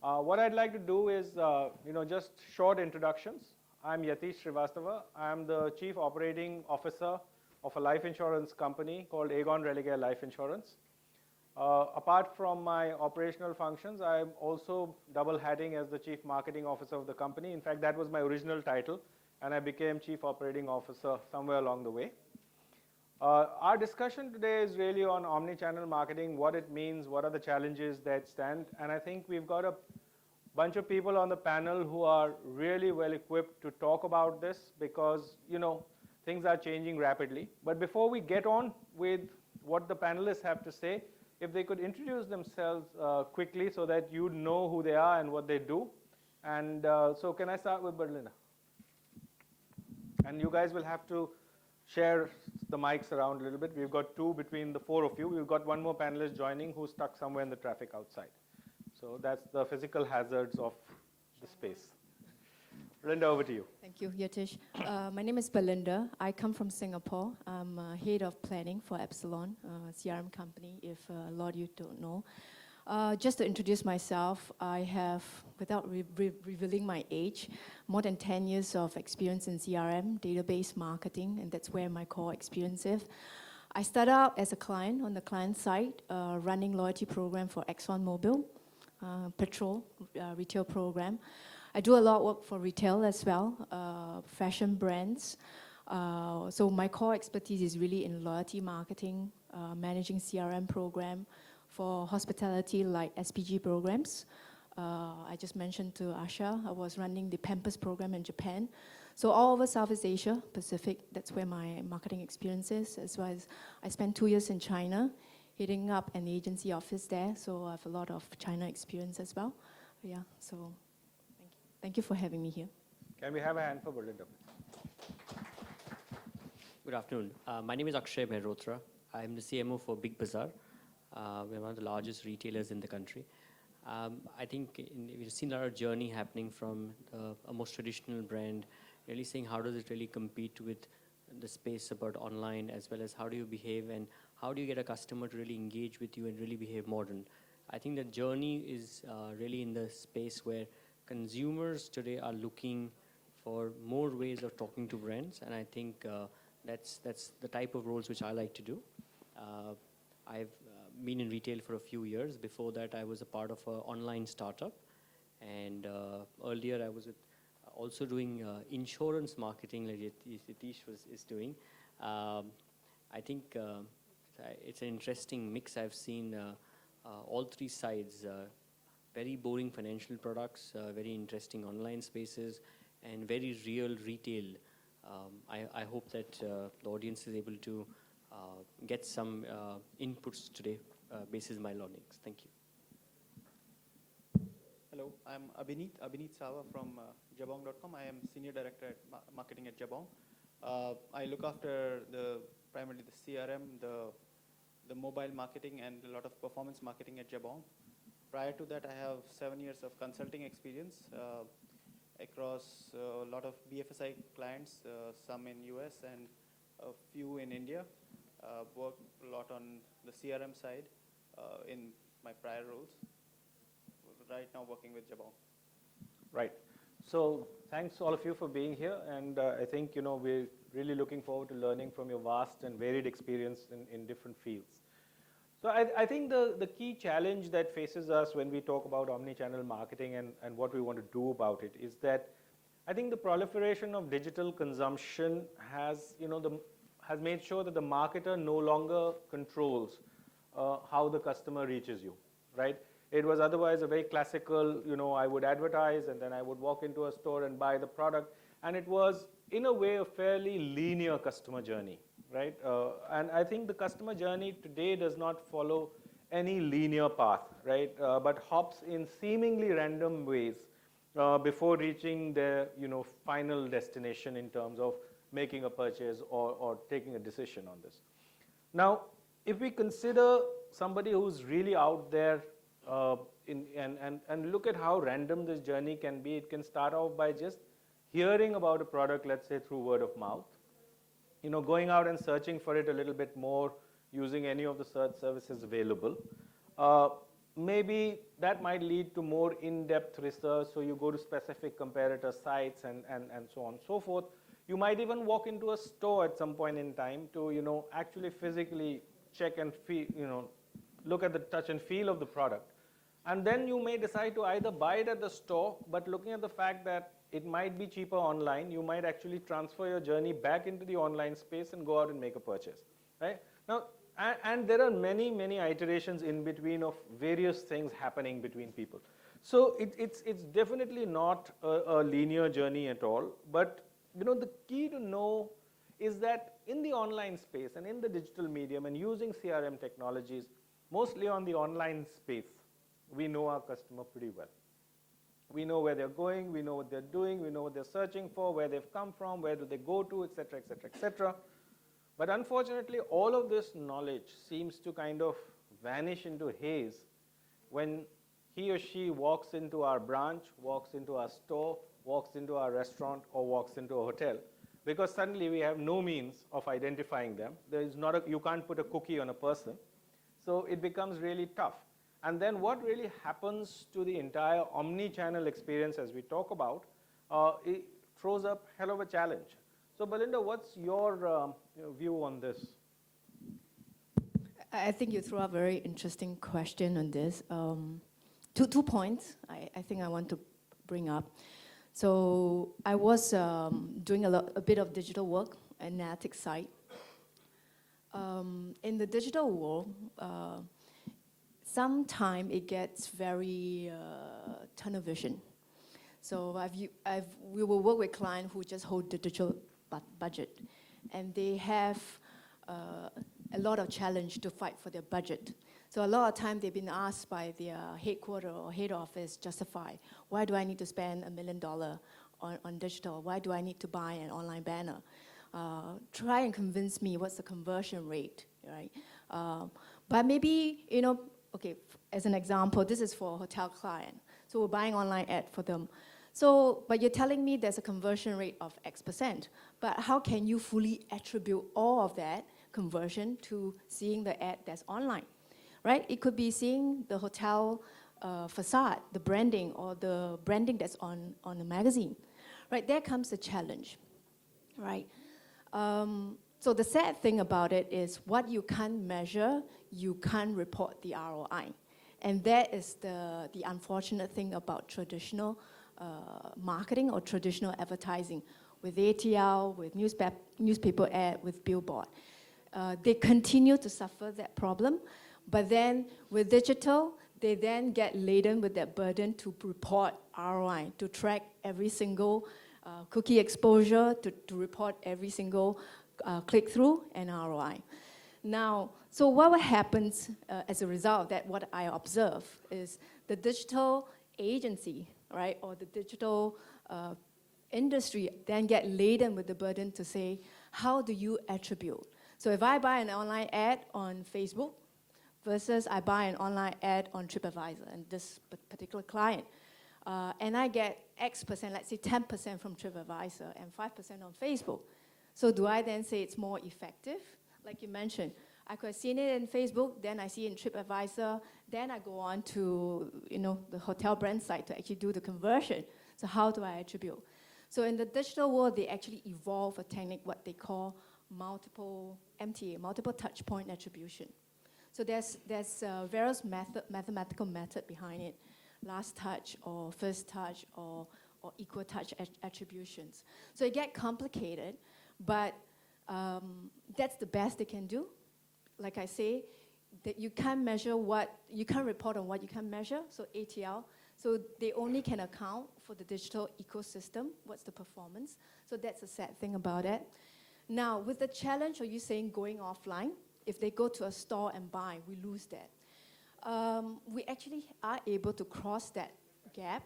What I'd like to do is, just short introductions. I'm Yatish Srivastava. I'm the Chief Operating Officer of a life insurance company called Aegon Religare Life Insurance. Apart from my operational functions, I'm also double hatting as the Chief Marketing Officer of the company. In fact, that was my original title, and I became Chief Operating Officer somewhere along the way. Our discussion today is really on omni-channel marketing, what it means, what are the challenges that stand, and I think we've got a bunch of people on the panel who are really well equipped to talk about this because, things are changing rapidly. But before we get on with what the panelists have to say, if they could introduce themselves quickly so that you know who they are and what they do. And so can I start with Berlinda? And you guys will have to share the mics around a little bit. We've got two between the four of you. We've got one more panelist joining who's stuck somewhere in the traffic outside. So that's the physical hazards of the space. Belinda, over to you. Thank you, Yatish. My name is Belinda. I come from Singapore. I'm head of planning for Epsilon, a CRM company, if a lot of you don't know. Just to introduce myself, I have, without revealing my age, more than 10 years of experience in CRM, database marketing, and that's where my core experience is. I started out as a client on the client side, running loyalty program for ExxonMobil, petrol retail program. I do a lot of work for retail as well, fashion brands. So my core expertise is really in loyalty marketing, managing CRM program, for hospitality like SPG programs. I just mentioned to Asha, I was running the Pampers program in Japan. So all over Southeast Asia, Pacific, that's where my marketing experience is, as well as I spent 2 years in China, heading up an agency office there, so I have a lot of China experience as well. Yeah, so thank you. Thank you for having me here. Can we have a hand for Belinda? Good afternoon. My name is Akshay Mehrotra. I'm the CMO for Big Bazaar. We're one of the largest retailers in the country. I think we've seen our journey happening from a most traditional brand, really saying how does it really compete with the space about online, as well as how do you behave and how do you get a customer to really engage with you and really behave modern. I think the journey is really in the space where consumers today are looking for more ways of talking to brands, and I think that's the type of roles which I like to do. I've been in retail for a few years. Before that, I was a part of an online startup. And earlier, I was also doing insurance marketing like Yatish is doing. I think it's an interesting mix. I've seen all three sides, very boring financial products, very interesting online spaces, and very real retail. I hope that the audience is able to get some inputs today basis my learnings. Thank you. Hello, I'm Abhineet Sawa from Jabong.com. I am Senior Director at Marketing at Jabong. I look after primarily the CRM, the mobile marketing, and a lot of performance marketing at Jabong. Prior to that, I have 7 years of consulting experience across a lot of BFSI clients, some in US and a few in India. Worked a lot on the CRM side in my prior roles. Right now working with Jabong. Right. So thanks all of you for being here, and I think we're really looking forward to learning from your vast and varied experience in different fields. So I think the key challenge that faces us when we talk about omni-channel marketing and what we want to do about it is that I think the proliferation of digital consumption has has made sure that the marketer no longer controls how the customer reaches you, right? It was otherwise a very classical, I would advertise and then I would walk into a store and buy the product. And it was, in a way, a fairly linear customer journey, right? And I think the customer journey today does not follow any linear path, right? But hops in seemingly random ways before reaching their, final destination in terms of making a purchase or taking a decision on this. Now, if we consider somebody who's really out there and look at how random this journey can be, it can start off by just hearing about a product, let's say through word of mouth, going out and searching for it a little bit more using any of the search services available. maybe that might lead to more in-depth research, so you go to specific comparator sites and so on and so forth. You might even walk into a store at some point in time to, actually physically check and feel, look at the touch and feel of the product. And then you may decide to either buy it at the store, but looking at the fact that it might be cheaper online, you might actually transfer your journey back into the online space and go out and make a purchase, right? Now, and there are many, many iterations in between of various things happening between people. So it's definitely not a linear journey at all, but the key to know is that in the online space and in the digital medium and using CRM technologies, mostly on the online space, we know our customer pretty well. We know where they're going, we know what they're doing, we know what they're searching for, where they've come from, where do they go to, etc., etc., etc. But unfortunately, all of this knowledge seems to kind of vanish into haze when he or she walks into our branch, walks into our store, walks into our restaurant, or walks into a hotel, because suddenly we have no means of identifying them. There is you can't put a cookie on a person, so it becomes really tough. And then what really happens to the entire omni-channel experience, as we talk about, it throws up hell of a challenge. So Belinda, what's your view on this? I think you threw a very interesting question on this. Two points I think I want to bring up. So I was doing a bit of digital work, analytics side. In the digital world, sometimes it gets very tunnel vision. So we will work with clients who just hold the digital budget, and they have a lot of challenge to fight for their budget. So a lot of time they've been asked by their headquarters or head office justify, why do I need to spend $1 million on digital? Why do I need to buy an online banner? Try and convince me what's the conversion rate, right? But maybe, okay, as an example, this is for a hotel client. So we're buying online ad for them. So, but you're telling me there's a conversion rate of X%, but how can you fully attribute all of that conversion to seeing the ad that's online, right? It could be seeing the hotel facade, the branding, or the branding that's on the magazine, right? There comes the challenge, right? So the sad thing about it is what you can't measure, you can't report the ROI. And that is the unfortunate thing about traditional marketing or traditional advertising with ATL, with newspaper ad, with billboard. They continue to suffer that problem, but then with digital, they then get laden with that burden to report ROI, to track every single cookie exposure, to report every single click-through and ROI. Now, so what happens as a result of that, what I observe is the digital agency, right, or the digital industry then get laden with the burden to say, how do you attribute? So if I buy an online ad on Facebook versus I buy an online ad on TripAdvisor and this particular client, and I get X%, let's say 10% from TripAdvisor and 5% on Facebook. So do I then say it's more effective? Like you mentioned, I could have seen it in Facebook, then I see it in TripAdvisor, then I go on to the hotel brand site to actually do the conversion. So how do I attribute? So in the digital world, they actually evolve a technique, what they call multiple MTA, multiple touch point attribution. So there's various mathematical method behind it, last touch or first touch or equal touch attributions. So it gets complicated, but that's the best they can do. Like I say, that you can't measure you can't report on what you can measure, so ATL. So they only can account for the digital ecosystem, what's the performance. So that's a sad thing about it. Now, with the challenge, are you saying going offline? If they go to a store and buy, we lose that. We actually are able to cross that gap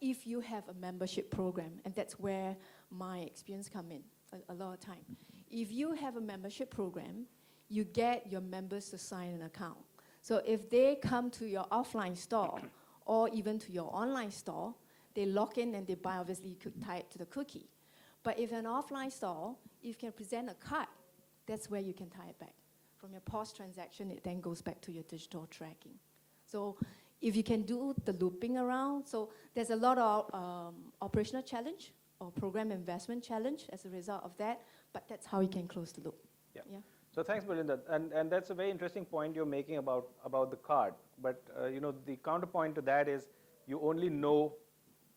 if you have a membership program, and that's where my experience come in a lot of time. If you have a membership program, you get your members to sign an account. So if they come to your offline store or even to your online store, they log in and they buy, obviously you could tie it to the cookie. But if an offline store, you can present a card, that's where you can tie it back. From your POS transaction, it then goes back to your digital tracking. So if you can do the looping around, so there's a lot of operational challenge or program investment challenge as a result of that, but that's how you can close the loop. Yeah. Yeah. So thanks, Belinda. And that's a very interesting point you're making about the card. But you know, the counterpoint to that is you only know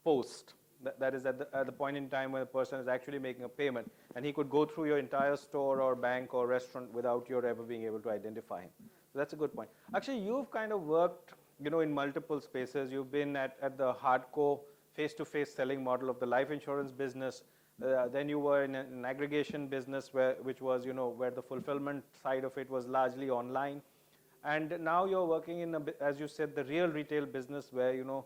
post. That is at the point in time when a person is actually making a payment, and he could go through your entire store or bank or restaurant without your ever being able to identify him. So that's a good point. Actually, you've kind of worked, you know, in multiple spaces. You've been at the hardcore face-to-face selling model of the life insurance business. Then you were in an aggregation business which was, you know, where the fulfillment side of it was largely online. And now you're working in, as you said, the real retail business where, you know,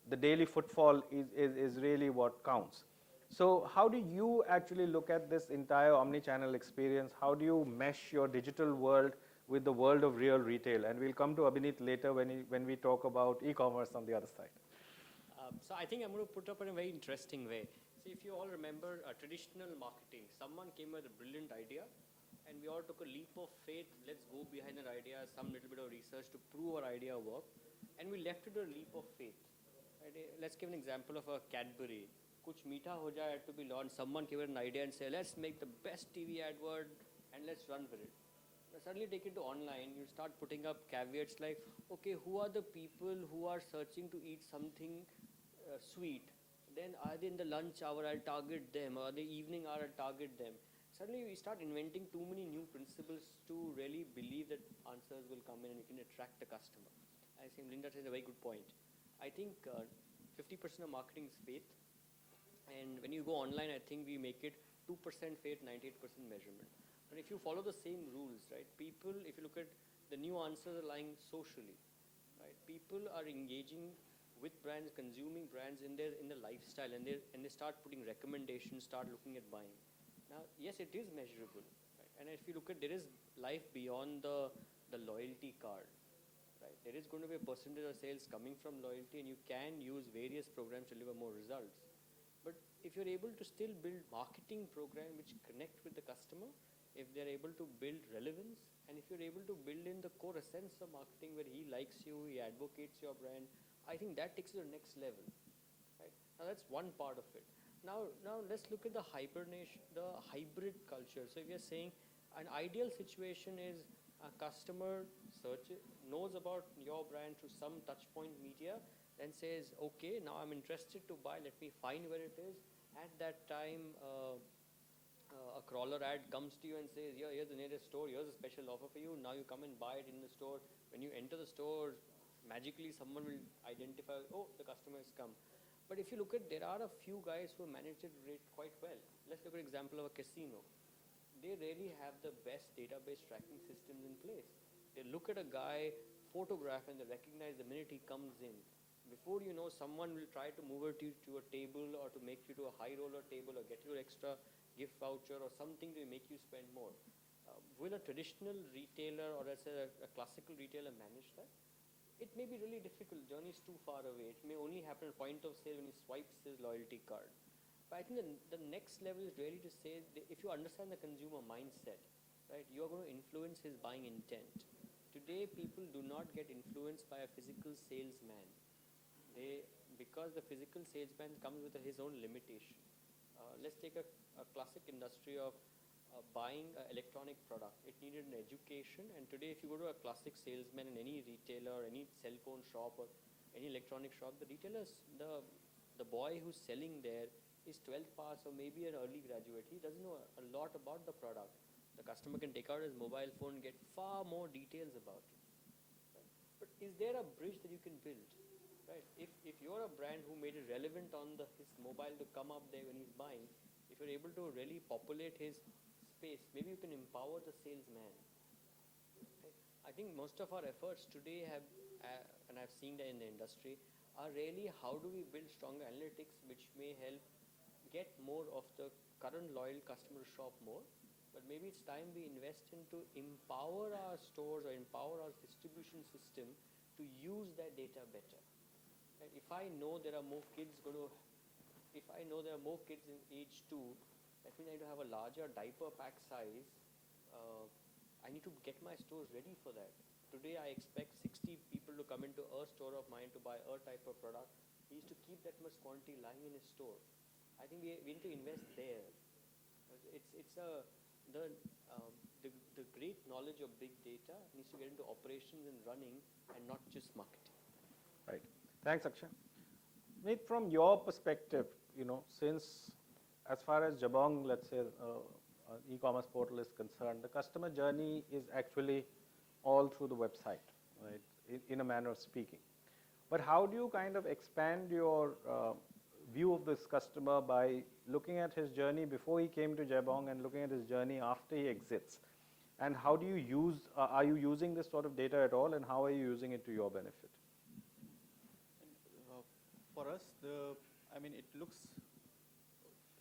the daily footfall is really what counts. So how do you actually look at this entire omni-channel experience? How do you mesh your digital world with the world of real retail? And we'll come to Abhineet later when we talk about e-commerce on the other side. So I think I'm going to put up in a very interesting way. See, if you all remember traditional marketing, someone came with a brilliant idea, and we all took a leap of faith. Let's go behind that idea, some little bit of research to prove our idea worked, and we left it a leap of faith. Right? Let's give an example of a Cadbury. Kuch meetha ho jaye had to be launched. Someone gave it an idea and say, let's make the best TV advert and let's run with it. Now, suddenly take it to online, you start putting up caveats like, okay, who are the people who are searching to eat something sweet? Then are they in the lunch hour, I'll target them, or the evening hour, I'll target them. Suddenly we start inventing too many new principles to really believe that answers will come in and you can attract the customer. I think Linda says a very good point. I think 50% of marketing is faith. And when you go online, I think we make it 2% faith, 98% measurement. But if you follow the same rules, right, people, if you look at the new answers are lying socially, right, people are engaging with brands, consuming brands in their lifestyle, and they start putting recommendations, start looking at buying. Now, yes, it is measurable, right? And if you look at, there is life beyond the loyalty card, right? There is going to be a percentage of sales coming from loyalty, and you can use various programs to deliver more results. But if you're able to still build marketing program which connect with the customer, if they're able to build relevance, and if you're able to build in the core essence of marketing where he likes you, he advocates your brand, I think that takes it to the next level. Right? Now that's one part of it. Now let's look at the hybrid culture. So if you're saying an ideal situation is a customer knows about your brand through some touch point media, then says, okay, now I'm interested to buy, let me find where it is. At that time, a crawler ad comes to you and says, yeah, here's the nearest store, here's a special offer for you, now you come and buy it in the store. When you enter the store, magically someone will identify, oh, the customer has come. But if you look at, there are a few guys who manage it quite well. Let's look at an example of a casino. They really have the best database tracking systems in place. They look at a guy, photograph, and they recognize the minute he comes in. Before you know, someone will try to move it to a table or to make you to a high roller table or get you an extra gift voucher or something to make you spend more. Will a traditional retailer or let's say a classical retailer manage that? It may be really difficult. Journey is too far away. It may only happen at point of sale when he swipes his loyalty card. But I think the next level is really to say, if you understand the consumer mindset, right, you are going to influence his buying intent. Today, people do not get influenced by a physical salesman. Because the physical salesman comes with his own limitation. Let's take a classic industry of buying an electronic product. It needed an education, and today if you go to a classic salesman in any retailer, any cell phone shop or any electronic shop, the retailers, the boy who's selling there is 12th pass or maybe an early graduate. He doesn't know a lot about the product. The customer can take out his mobile phone and get far more details about it. Right? But is there a bridge that you can build? Right? If you're a brand who made it relevant on his mobile to come up there when he's buying, if you're able to really populate his space, maybe you can empower the salesman. Right? I think most of our efforts today have, and I've seen that in the industry, are really how do we build stronger analytics which may help get more of the current loyal customer to shop more. But maybe it's time we invest into empower our stores or empower our distribution system to use that data better. Right? If I know there are more kids in age 2, that means I need to have a larger diaper pack size. I need to get my stores ready for that. today I expect 60 people to come into a store of mine to buy a type of product. He used to keep that much quantity lying in his store. I think we need to invest there. The, the great knowledge of big data needs to get into operations and running and not just marketing. Right. Thanks, Akshay. Meet from your perspective, since as far as Jabong, let's say, e-commerce portal is concerned, the customer journey is actually all through the website, right, in a manner of speaking. But how do you kind of expand your view of this customer by looking at his journey before he came to Jabong and looking at his journey after he exits? And how do you use, are you using this sort of data at all, and how are you using it to your benefit? For us, it looks,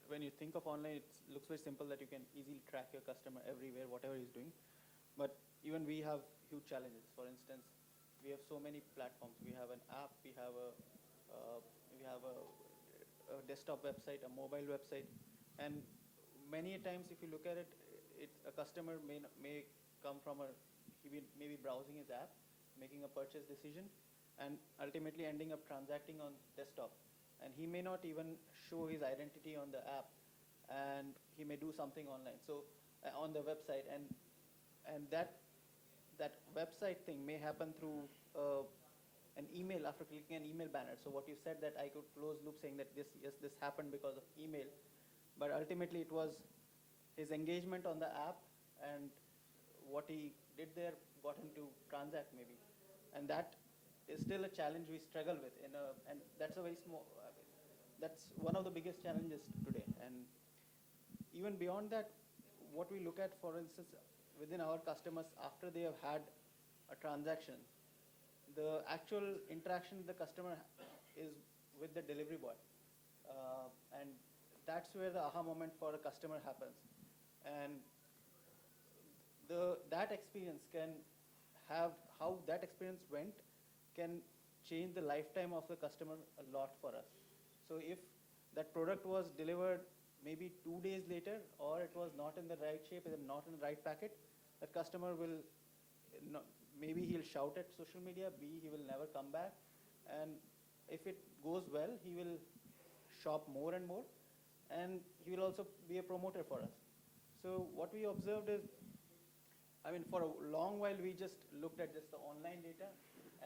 when you think of online, it looks very simple that you can easily track your customer everywhere, whatever he's doing. But even we have huge challenges. For instance, we have so many platforms. We have an app, we have a desktop website, a mobile website, and many times if you look at it, a customer may come from he may be browsing his app, making a purchase decision, and ultimately ending up transacting on desktop. And he may not even show his identity on the app, and he may do something online. So on the website, and that website thing may happen through an email after clicking an email banner. So what you said, that I could close loop saying that this happened because of email, but ultimately it was his engagement on the app and what he did there got him to transact maybe, and that is still a challenge we struggle with. And that's a very small. That's one of the biggest challenges today. And even beyond that, what we look at, for instance, within our customers after they have had a transaction, the actual interaction the customer is with the delivery boy, and that's where the aha moment for a customer happens. And that experience can have, how that experience went can change the lifetime of the customer a lot for us. So if that product was delivered maybe 2 days later, or it was not in the right shape, not in the right packet, that customer will not, maybe he'll shout at social media, B, he will never come back, and if it goes well, he will shop more and more, and he will also be a promoter for us. So what we observed is, for a long while we just looked at just the online data,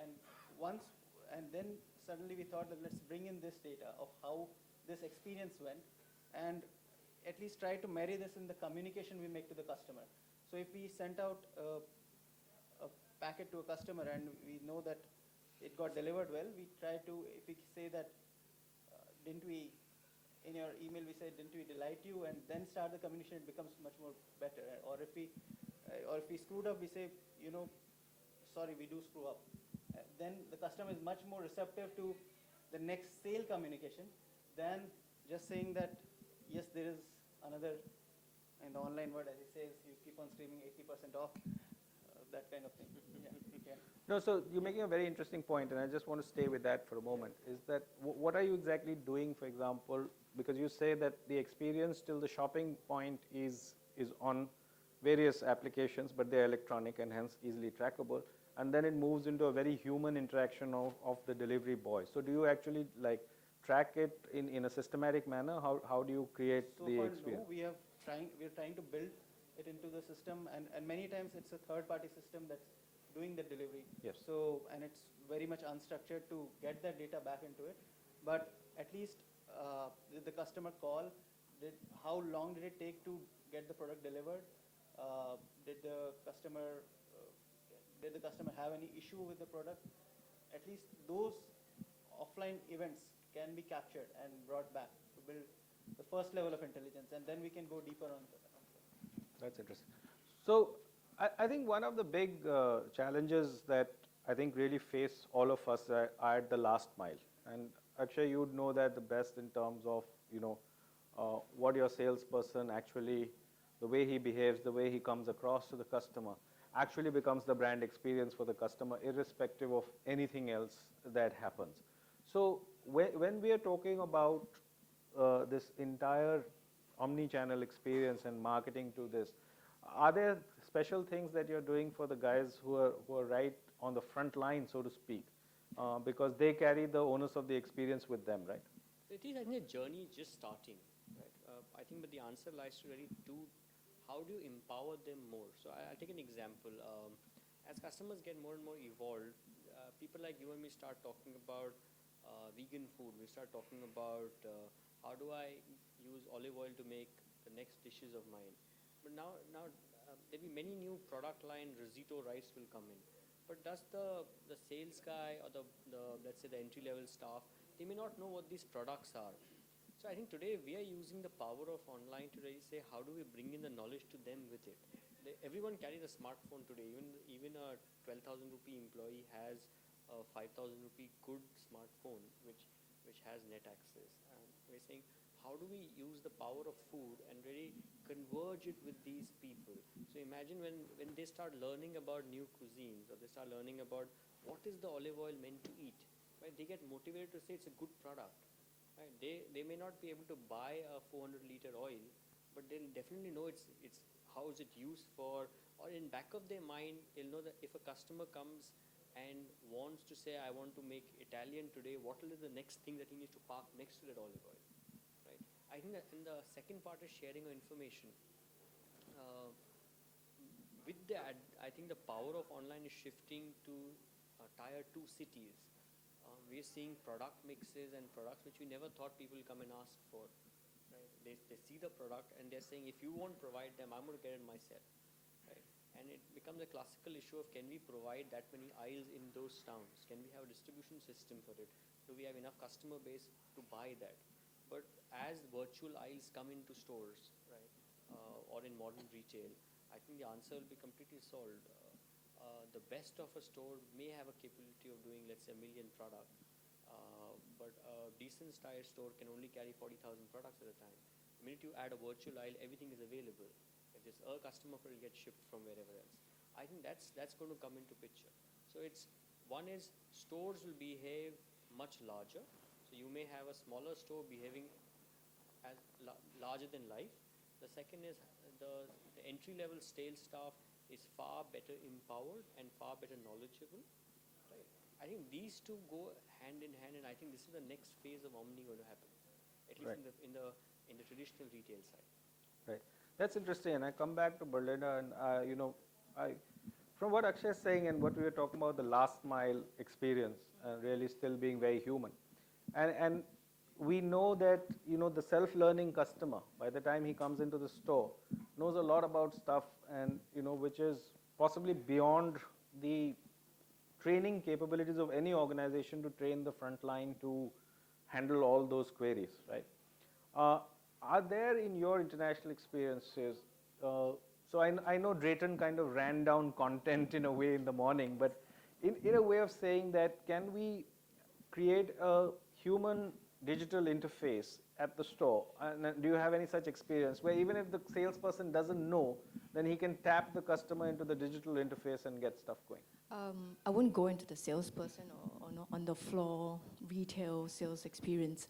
and then suddenly we thought that let's bring in this data of how this experience went, and at least try to marry this in the communication we make to the customer. So if we sent out a packet to a customer and we know that it got delivered well, we try to, if we say that, didn't we, in your email we say, didn't we delight you, and then start the communication, it becomes much more better. Or if we screwed up, we say, sorry, we do screw up. Then the customer is much more receptive to the next sale communication than just saying that, yes, there is another, in the online word, as he says, you keep on screaming 80% off, that kind of thing. Yeah. No, so you're making a very interesting point, and I just want to stay with that for a moment, is that what are you exactly doing, for example, because you say that the experience till the shopping point is on various applications, but they're electronic and hence easily trackable, and then it moves into a very human interaction of the delivery boy. So do you actually track it in a systematic manner? How do you create the experience? So far, no, we're trying to build it into the system, and many times it's a third-party system that's doing the delivery. Yes. So, and it's very much unstructured to get that data back into it. But at least did the customer call? How long did it take to get the product delivered? Did the customer have any issue with the product? At least those offline events can be captured and brought back to build the first level of intelligence, and then we can go deeper on that. That's interesting. So I think one of the big challenges that I think really face all of us are at the last mile. And Akshay, you would know that the best in terms of, what your salesperson actually, the way he behaves, the way he comes across to the customer, actually becomes the brand experience for the customer, irrespective of anything else that happens. So when we are talking about this entire omni-channel experience and marketing to this, are there special things that you're doing for the guys who are right on the front line, so to speak, because they carry the onus of the experience with them, right? So it is, I think, the journey is just starting, right? I think, but the answer lies to really how do you empower them more? So I'll take an example. As customers get more and more evolved, people like you and me start talking about vegan food. We start talking about how do I use olive oil to make the next dishes of mine. But now there'll be many new product line, risotto rice will come in. But does the sales guy or the let's say the entry level staff, they may not know what these products are. So I think today we are using the power of online to really say how do we bring in the knowledge to them with it. Everyone carries a smartphone today. Even a 12,000 rupee employee has a 5,000 rupee good smartphone which has net access. And we're saying how do we use the power of food and really converge it with these people. So imagine when they start learning about new cuisines, or they start learning about what is the olive oil meant to eat, right? They get motivated to say it's a good product. Right? They may not be able to buy a 400-liter oil, but they'll definitely know it's how is it used for, or in back of their mind, they'll know that if a customer comes and wants to say, I want to make Italian today, what will be the next thing that he needs to park next to that olive oil, right? I think that in the second part is sharing of information. I think the power of online is shifting to tier 2 cities. We're seeing product mixes and products which we never thought people will come and ask for. Right? They see the product and they're saying, if you won't provide them, I'm going to get it myself. Right? And it becomes a classical issue of can we provide that many aisles in those towns? Can we have a distribution system for it? Do we have enough customer base to buy that? But as virtual aisles come into stores, right, or in modern retail, I think the answer will be completely solved. The best of a store may have a capability of doing, let's say, 1 million products, but a decent style store can only carry 40,000 products at a time. The minute you add a virtual aisle, everything is available. If there's a customer, it will get shipped from wherever else. I think that's going to come into picture. So one is stores will behave much larger. So you may have a smaller store behaving as larger than life. The second is the entry-level sales staff is far better empowered and far better knowledgeable. Right? I think these two go hand in hand, and I think this is the next phase of Omni going to happen, at least right. in the traditional retail side. Right. That's interesting, and I come back to Berliner, and from what Akshay is saying and what we were talking about, the last mile experience, really still being very human, and we know that the self-learning customer, by the time he comes into the store, knows a lot about stuff, and which is possibly beyond the training capabilities of any organization to train the front line to handle all those queries, right? Are there, in your international experiences, so I know Drayton kind of ran down content in a way in the morning, but in a way of saying that, can we create a human digital interface at the store? And do you have any such experience where even if the salesperson doesn't know, then he can tap the customer into the digital interface and get stuff going? I wouldn't go into the salesperson or on the floor retail sales experience.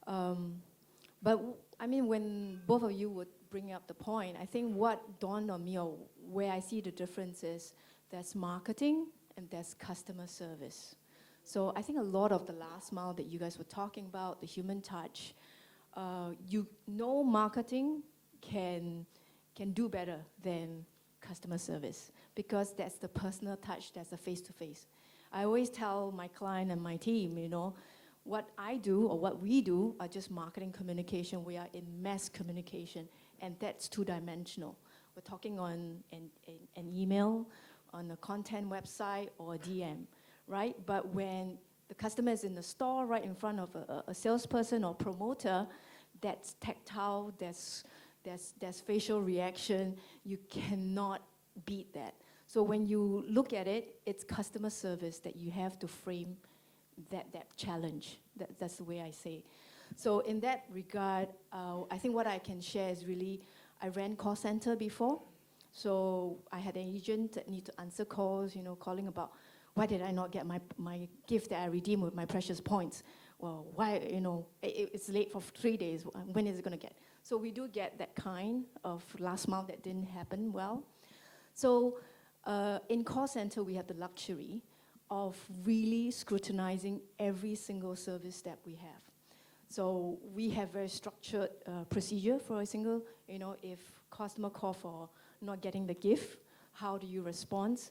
But I mean, when both of you would bring up the point, I think what dawned on me, or where I see the difference, is there's marketing and there's customer service. So I think a lot of the last mile that you guys were talking about, the human touch, marketing can do better than customer service, because that's the personal touch, that's the face-to-face. I always tell my client and my team, what I do or what we do are just marketing communication. We are in mass communication, and that's two-dimensional. We're talking on an email, on a content website, or a DM, right? But when the customer is in the store, right in front of a salesperson or promoter, that's tactile, there's facial reaction. You cannot beat that. So when you look at it, it's customer service that you have to frame that challenge. That's the way I say. So in that regard, I think what I can share is really, I ran call center before. So I had an agent that need to answer calls, calling about, why did I not get my gift that I redeemed with my precious points? Well, why, it's late for 3 days. When is it going to get? So we do get that kind of last mile that didn't happen well. So in call center, we have the luxury of really scrutinizing every single service that we have. So we have very structured procedure for a single, if customer call for not getting the gift, how do you respond?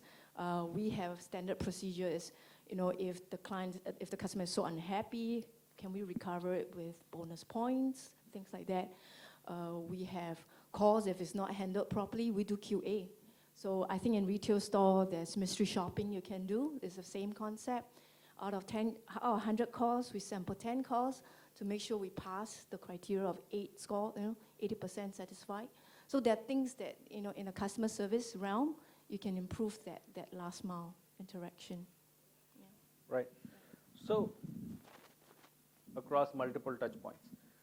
We have standard procedures, if the customer is so unhappy, can we recover it with bonus points, things like that. We have calls, if it's not handled properly, we do QA. So I think in retail store, there's mystery shopping you can do. It's the same concept. Out of 100 calls, we sample 10 calls to make sure we pass the criteria of 8 score, 80% satisfied. So there are things that, in a customer service realm, you can improve that last mile interaction. Yeah. Right. So across multiple touch points.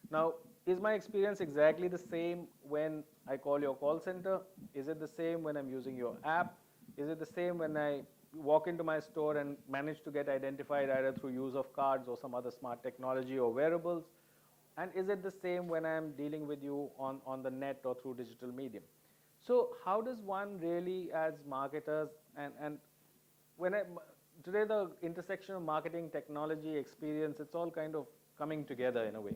Now, is my experience exactly the same when I call your call center? Is it the same when I'm using your app? Is it the same when I walk into my store and manage to get identified either through use of cards or some other smart technology or wearables? And is it the same when I'm dealing with you on the net or through digital medium? So how does one really, as marketers, and today the intersection of marketing, technology, experience, it's all kind of coming together in a way.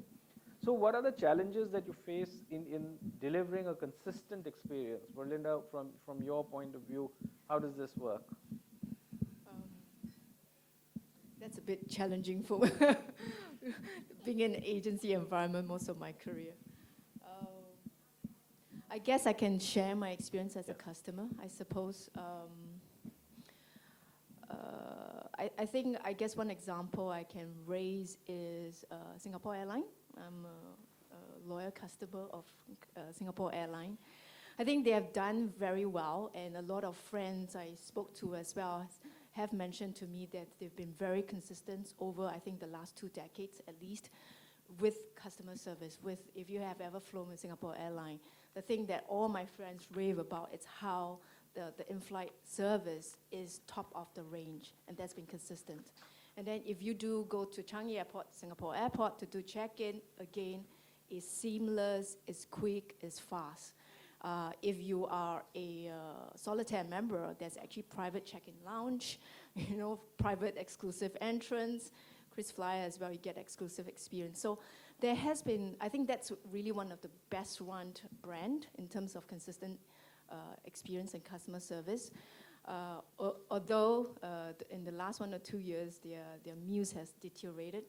So what are the challenges that you face in delivering a consistent experience? Berlinda, from your point of view, how does this work? That's a bit challenging for being in an agency environment most of my career. I guess I can share my experience as a customer, I suppose. I guess one example I can raise is Singapore Airlines. I'm a loyal customer of Singapore Airlines. I think they have done very well, and a lot of friends I spoke to as well have mentioned to me that they've been very consistent over, I think, the last 2 decades at least, with customer service. If you have ever flown with Singapore Airlines, the thing that all my friends rave about is how the in-flight service is top of the range, and that's been consistent. And then if you do go to Changi Airport, Singapore Airport, to do check-in, again, it's seamless, it's quick, it's fast. If you are a Solitaire member, there's actually private check-in lounge, private exclusive entrance. KrisFlyer as well, you get exclusive experience. So there has been, I think that's really one of the best run brand in terms of consistent experience and customer service. Although in the last 1 or 2 years, their meals has deteriorated.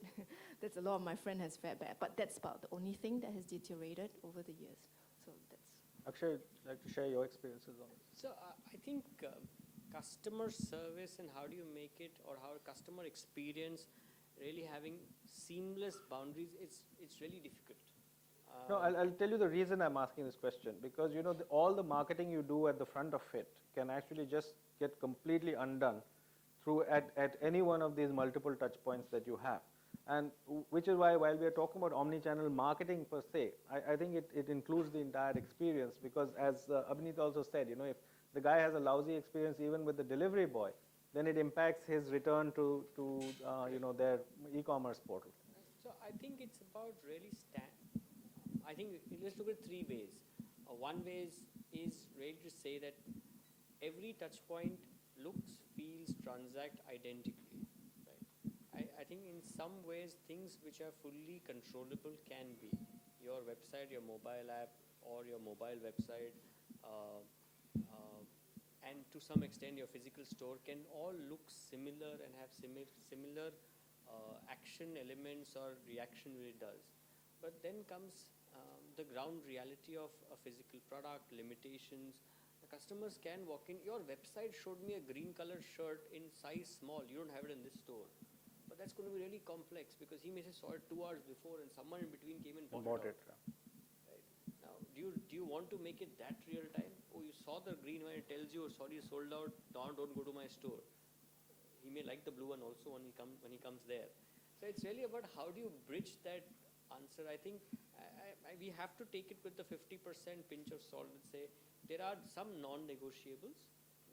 That's a lot of my friend has fed back, but that's about the only thing that has deteriorated over the years. So that's. Akshay, would you like to share your experiences on this? So I think customer service and how do you make it, or how customer experience really having seamless boundaries, it's really difficult. No, I'll tell you the reason I'm asking this question, because all the marketing you do at the front of it can actually just get completely undone through at any one of these multiple touch points that you have. And which is why, while we are talking about omni-channel marketing per se, I think it includes the entire experience, because as Abhineet also said, if the guy has a lousy experience even with the delivery boy, then it impacts his return to their e-commerce portal. So I think it's about really I think let's look at 3 ways. One way is really to say that every touch point looks, feels, transact identically. Right? I think in some ways things which are fully controllable can be your website, your mobile app, or your mobile website, and to some extent your physical store can all look similar and have similar action elements or reaction when it does. But then comes the ground reality of a physical product, limitations. The customers can walk in. Your website showed me a green colored shirt in size small. You don't have it in this store. But that's going to be really complex, because he may have saw it 2 hours before and someone in between came and bought it. Right. Now, do you want to make it that real time? Oh, you saw the green one, it tells you, oh, sorry, sold out, don't go to my store. He may like the blue one also when he comes there. So it's really about how do you bridge that answer. I think we have to take it with the 50% pinch of salt and say there are some non-negotiables.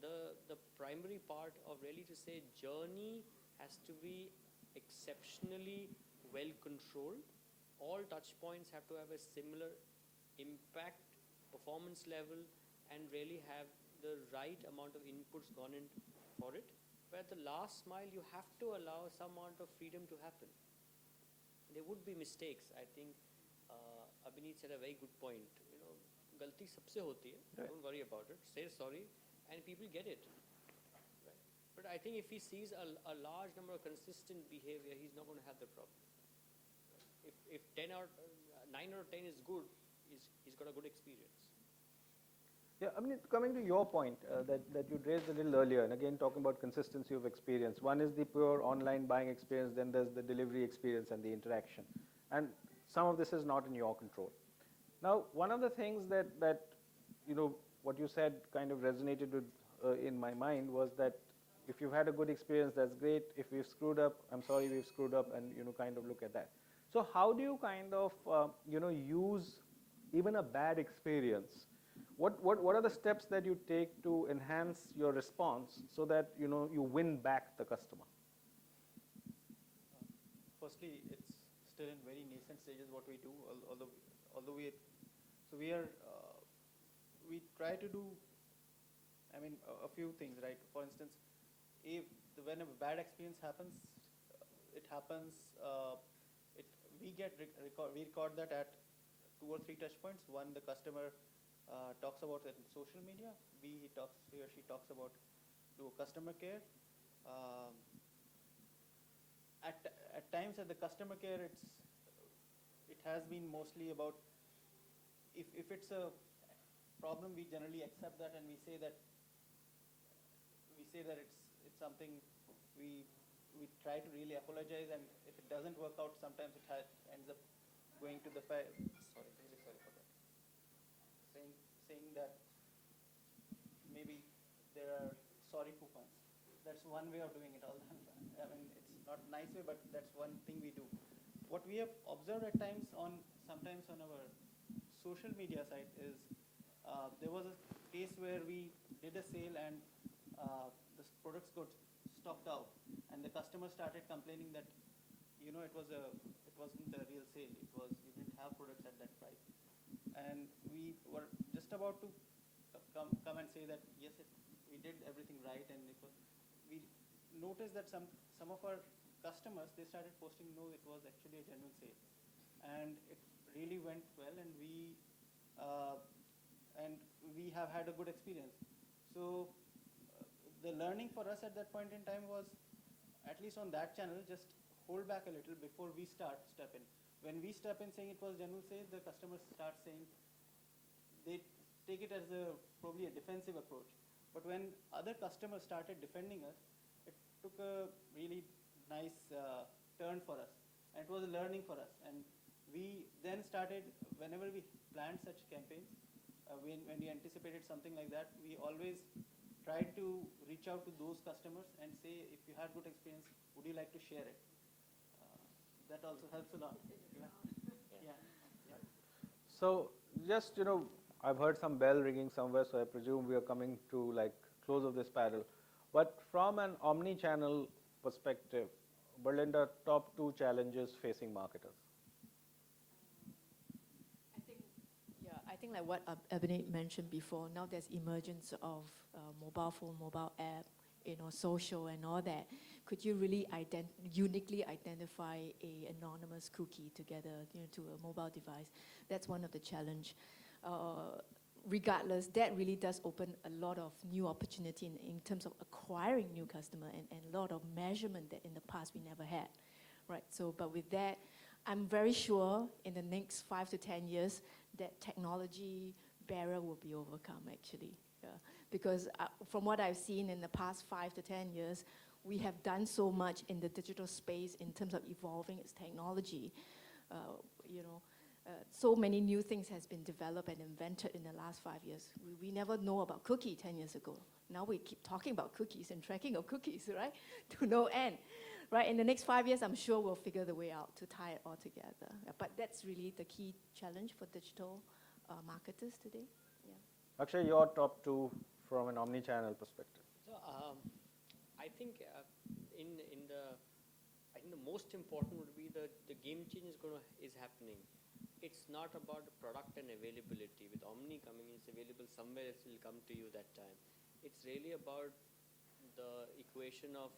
The primary part of really to say journey has to be exceptionally well controlled. All touch points have to have a similar impact, performance level, and really have the right amount of inputs gone in for it, but at the last mile, you have to allow some amount of freedom to happen. There would be mistakes. I think Abhineet said a very good point. You know, galti sabse hoti hai. Right. Don't worry about it. Say sorry, and people get it. Right? But I think if he sees a large number of consistent behavior, he's not going to have the problem. If 9 out of 10 is good, he's got a good experience. Yeah, I mean, coming to your point that you raised a little earlier, and again talking about consistency of experience. One is the pure online buying experience, then there's the delivery experience and the interaction. And some of this is not in your control. Now, one of the things that what you said kind of resonated with in my mind was that if you've had a good experience, that's great. If we've screwed up, I'm sorry we've screwed up, and kind of look at that. So how do you kind of use even a bad experience? What are the steps that you take to enhance your response so that you win back the customer? Firstly, it's still in very nascent stages what we do. Although we try to do, I mean, a few things, right? For instance, when a bad experience happens, it happens. We record that at 2 or 3 touch points. One, the customer talks about it in social media. He or she talks about to customer care. At times at the customer care, it has been mostly about if it's a problem, we generally accept that and we say that it's something we try to really apologize, and if it doesn't work out, sometimes it ends up going to the really sorry for that. Saying that maybe there are sorry coupons. That's one way of doing it. I mean, it's not a nice way, but that's one thing we do. What we have observed at times sometimes on our social media site is there was a case where we did a sale and the products got stocked out, and the customer started complaining that it wasn't a real sale. We didn't have products at that price, and we were just about to come and say that yes, we did everything right, and we noticed that some of our customers, they started posting, no, it was actually a genuine sale, and it really went well, and we have had a good experience. So the learning for us at that point in time was, at least on that channel, just hold back a little before we step in. When we step in saying it was genuine sale, the customers start saying, they take it as probably a defensive approach. But when other customers started defending us, it took a really nice turn for us, and it was a learning for us. And we then started, whenever we planned such campaigns, when we anticipated something like that, we always tried to reach out to those customers and say, if you had good experience, would you like to share it? That also helps a lot. Yeah. So just, I've heard some bell ringing somewhere, so I presume we are coming to close of this panel. But from an omni-channel perspective, Berlinda, top 2 challenges facing marketers. I think like what Abhineet mentioned before, now there's emergence of mobile phone, mobile app, social and all that. Could you really uniquely identify a anonymous cookie together, to a mobile device? That's one of the challenge. Regardless, that really does open a lot of new opportunity in terms of acquiring new customer and a lot of measurement that in the past we never had, right? So, but with that, I'm very sure in the next 5 to 10 years that technology barrier will be overcome actually. Yeah. Because from what I've seen in the past 5 to 10 years, we have done so much in the digital space in terms of evolving its technology. So many new things has been developed and invented in the last 5 years. We never know about cookie 10 years ago. Now we keep talking about cookies and tracking of cookies, right? To no end. Right, in the next 5 years, I'm sure we'll figure the way out to tie it all together. But that's really the key challenge for digital marketers today. Yeah. Akshay, your top 2 from an omni-channel perspective. So I think the most important would be the game change is happening. It's not about the product and availability. With Omni coming, it's available somewhere. It will come to you that time. it's really about the equation of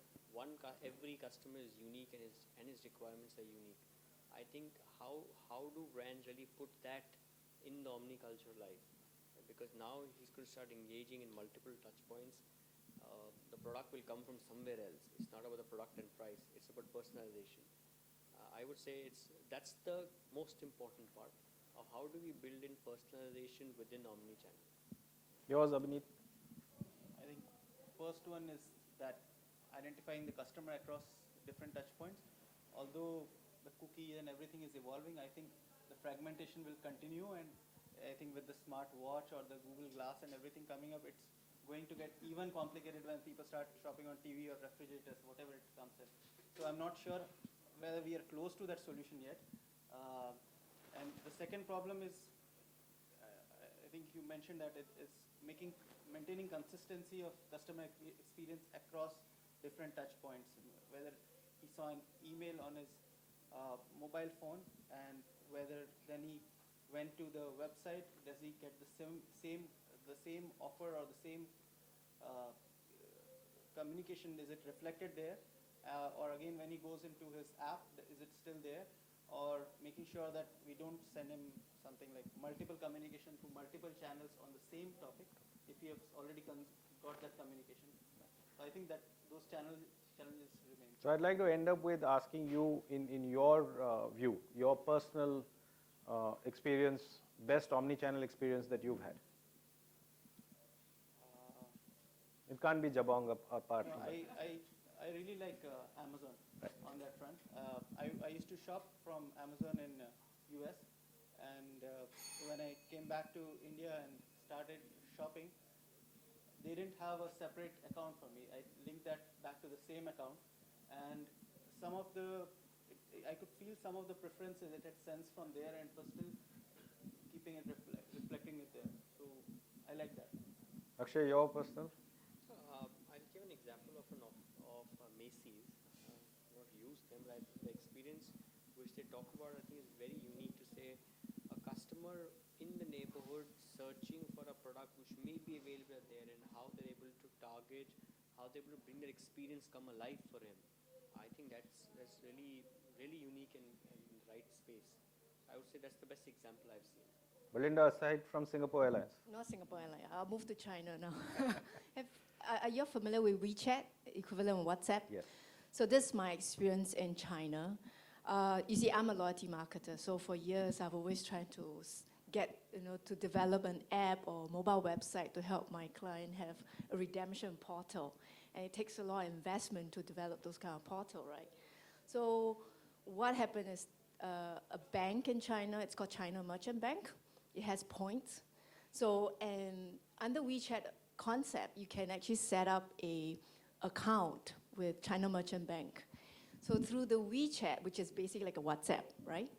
every customer is unique and his requirements are unique. I think how do brands really put that in the omni-culture life? Because now he's going to start engaging in multiple touch points. The product will come from somewhere else. It's not about the product and price. It's about personalization. I would say that's the most important part of how do we build in personalization within omni-channel. Yours, Abhineet? I think first one is that identifying the customer across different touch points. Although the cookie and everything is evolving, I think the fragmentation will continue, and I think with the smart watch or the Google Glass and everything coming up, it's going to get even complicated when people start shopping on TV or refrigerators, whatever it comes in. So I'm not sure whether we are close to that solution yet. And the second problem is, I think you mentioned that it is maintaining consistency of customer experience across different touch points. Whether he saw an email on his mobile phone, and whether then he went to the website, does he get the same offer or the same communication? Is it reflected there? Or again, when he goes into his app, is it still there? Or making sure that we don't send him something like multiple communication through multiple channels on the same topic if he has already got that communication. So I think that those challenges remain. So I'd like to end up with asking you, in your view, your personal experience, best omni-channel experience that you've had. It can't be Jabong apart from that. I really like Amazon on that front. I used to shop from Amazon in US, and when I came back to India and started shopping, they didn't have a separate account for me. I linked that back to the same account, and I could feel some of the preferences it had sensed from there, and was still keeping it reflecting it there. So I like that. Akshay, your personal? I'll give an example of Macy's. Not use them, but the experience which they talk about, I think, is very unique. To say a customer in the neighborhood searching for a product which may be available there, and how they're able to target, how they're able to bring their experience come alive for him. I think that's really unique and right space. I would say that's the best example I've seen. Belinda, aside from Singapore Airlines. Not Singapore Airlines. I'll move to China now. Are you familiar with WeChat, equivalent of WhatsApp? Yes. So this is my experience in China. You see, I'm a loyalty marketer, so for years I've always tried to to develop an app or mobile website to help my client have a redemption portal. And it takes a lot of investment to develop those kind of portal, right? So what happened is a bank in China, it's called China Merchant Bank. It has points. So, and under WeChat concept, you can actually set up a account with China Merchant Bank. So through the WeChat, which is basically like a WhatsApp, right?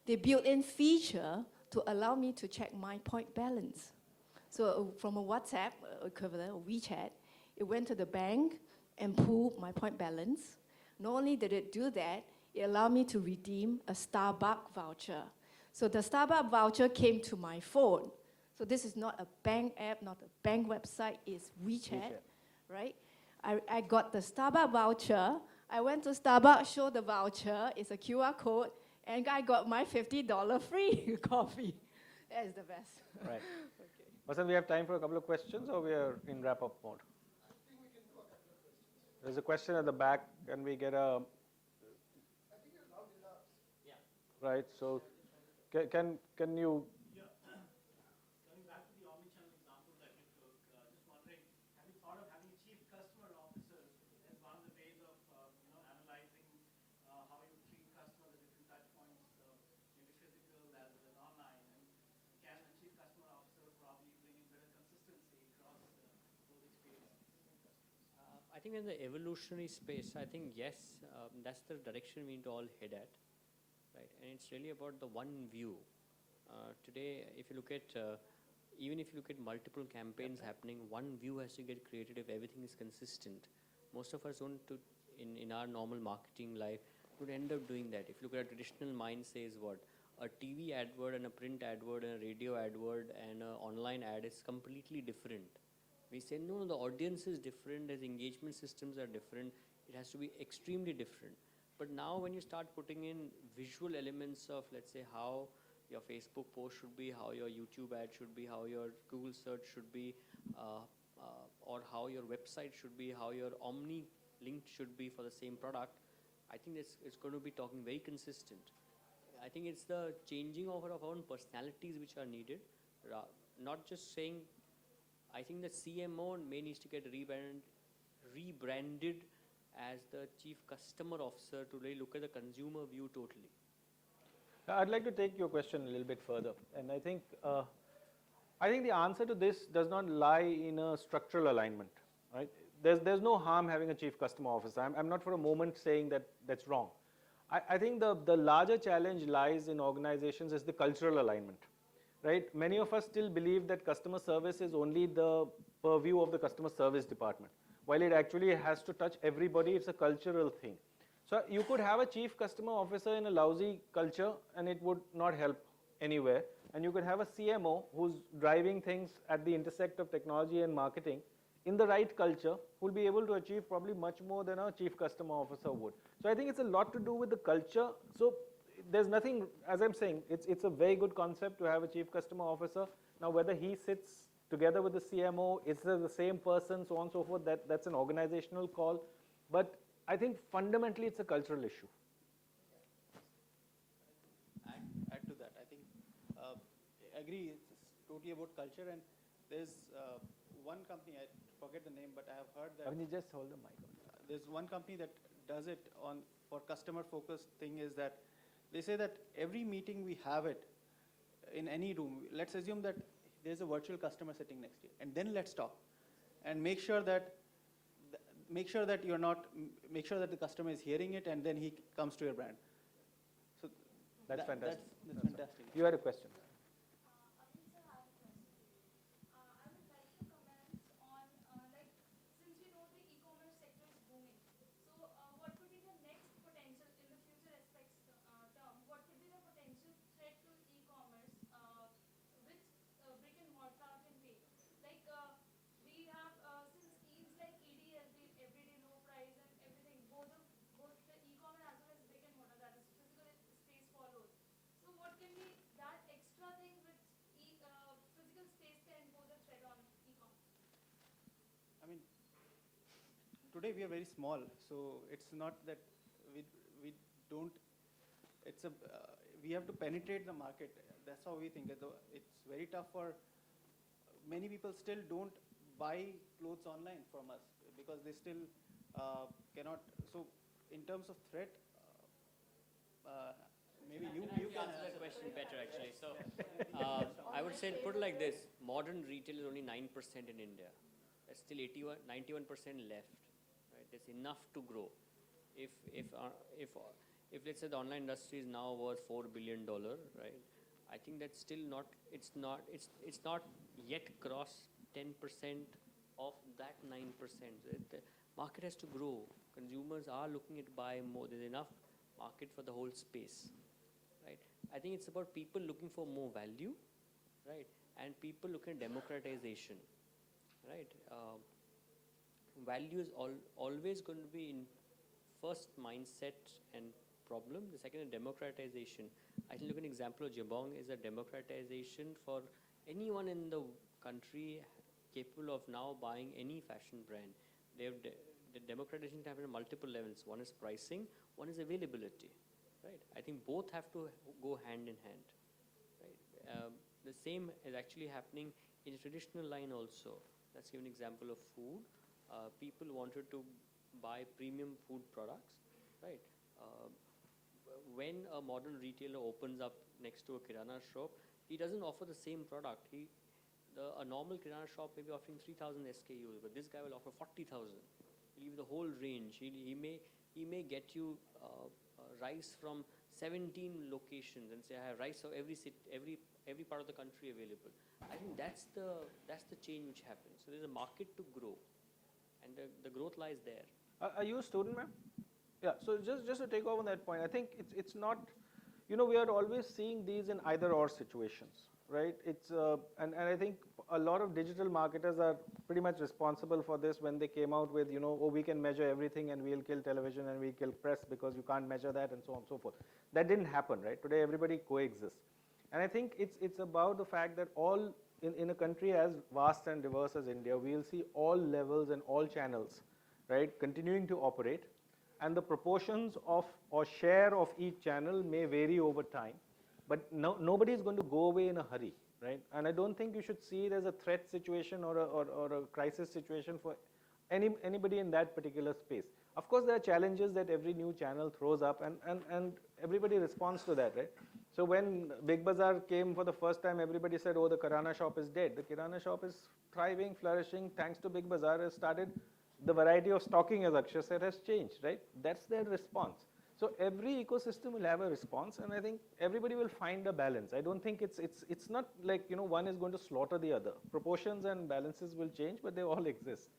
They built in feature to allow me to check my point balance. So from a WhatsApp equivalent, or WeChat, it went to the bank and pulled my point balance. Not only did it do that, it allowed me to redeem a Starbucks voucher. So the Starbucks voucher came to my phone. So this is not a bank app, not a bank website, it's WeChat. Right? I got the Starbucks voucher. I went to Starbucks, showed the voucher, it's a QR code, and I got my $50 free coffee. That is the best. Right. Okay. Vasan, we have time for a couple of questions, or we are in wrap-up mode? I think we can do a couple of questions. There's a question at the back. Can we get a... I think you're loud enough. Yeah. Right, so can you... Coming back to the omnichannel example that you took, just wondering, have you thought of having chief customer officers as one of the ways of analyzing how you treat customers at different touch points, maybe physical as well as online, and can a chief customer officer probably bring in better consistency across those experiences? I think in the evolutionary space, I think yes, that's the direction we need to all head at, right? And it's really about the one view. Today, if you look at, even if you look at multiple campaigns happening, one view has to get created if everything is consistent. Most of us don't, in our normal marketing life, would end up doing that. If you look at a traditional mind says what? A TV advert and a print advert and a radio advert and an online ad is completely different. We say, no, the audience is different, the engagement systems are different, it has to be extremely different. But now when you start putting in visual elements of, let's say, how your Facebook post should be, how your YouTube ad should be, how your Google search should be, or how your website should be, how your omni link should be for the same product, I think it's going to be talking very consistent. I think it's the changing over of our own personalities which are needed, not just saying. I think the CMO may needs to get rebranded as the Chief Customer Officer to really look at the consumer view totally. I'd like to take your question a little bit further, and I think the answer to this does not lie in a structural alignment, right? There's no harm having a chief customer officer. I'm not for a moment saying that that's wrong. I think the larger challenge lies in organizations is the cultural alignment, right? Many of us still believe that customer service is only the purview of the customer service department, while it actually has to touch everybody. It's a cultural thing. So you could have a chief customer officer in a lousy culture and it would not help anywhere. And you could have a CMO who's driving things at the intersect of technology and marketing in the right culture, who will be able to achieve probably much more than a chief customer officer would. So I think it's a lot to do with the culture. So there's nothing, as I'm saying, it's a very good concept to have a chief customer officer. Now whether he sits together with the CMO, is the same person, so on and so forth, that's an organizational call. But I think fundamentally it's a cultural issue. Add to that, I think, I agree, it's totally about culture, and there's one company, I forget the name, but I have heard that. I mean, you just hold the mic on. There's one company that does it for customer focused thing, is that they say that every meeting we have it in any room, let's assume that there's a virtual customer sitting next to you, and then let's talk and make sure that you're not, make sure that the customer is hearing it, and then he comes to your brand. So That's fantastic. That's fantastic. You had a question. Today we are very small, so it's not that we don't. It's a we have to penetrate the market. That's how we think. It's very tough for many people. Still don't buy clothes online from us because they still cannot. So in terms of threat, maybe you can answer that question better actually. So I would say put it like this: modern retail is only 9% in India. There's still 91% left. There's enough to grow. If let's say the online industry is now worth $4 billion, right? I think that's still not. It's not yet crossed 10% of that 9%. The market has to grow. Consumers are looking at buy more. There's enough market for the whole space, right? I think it's about people looking for more value, right? And people looking at democratization, right? Value is always going to be in first mindset and problem. The second is democratization. I think look at an example of Jabong is a democratization for anyone in the country capable of now buying any fashion brand. They have the democratization can happen at multiple levels. One is pricing, one is availability, right? I think both have to go hand in hand, right? The same is actually happening in a traditional line also. Let's give an example of food. People wanted to buy premium food products, right? When a modern retailer opens up next to a kirana shop, he doesn't offer the same product. A normal kirana shop may be offering 3,000 SKUs, but this guy will offer 40,000. He'll give the whole range. He may get you rice from 17 locations and say I have rice of every part of the country available. I think that's the change which happens. So there's a market to grow. And the growth lies there. Are you a student, ma'am? Yeah, so just to take over on that point, I think it's not, we are always seeing these in either or situations, right? And I think a lot of digital marketers are pretty much responsible for this when they came out with, oh, we can measure everything and we'll kill television and we'll kill press because you can't measure that and so on and so forth. That didn't happen, right? Today everybody coexists. And I think it's about the fact that in a country as vast and diverse as India, we'll see all levels and all channels, right, continuing to operate. And the proportions of or share of each channel may vary over time, but nobody is going to go away in a hurry, right? And I don't think you should see it as a threat situation or a crisis situation for anybody in that particular space. Of course, there are challenges that every new channel throws up, and everybody responds to that, right? So when Big Bazaar came for the first time, everybody said, oh, the Kirana shop is dead. The Kirana shop is thriving, flourishing, thanks to Big Bazaar has started. The variety of stocking, as Akshay said, has changed, right? That's their response. So every ecosystem will have a response, and I think everybody will find a balance. I don't think it's not like, one is going to slaughter the other. Proportions and balances will change, but they all exist.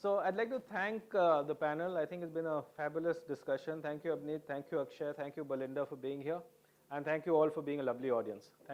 So I'd like to thank the panel. I think it's been a fabulous discussion. Thank you, Abneet. Thank you, Akshay. Thank you, Belinda, for being here. And thank you all for being a lovely audience.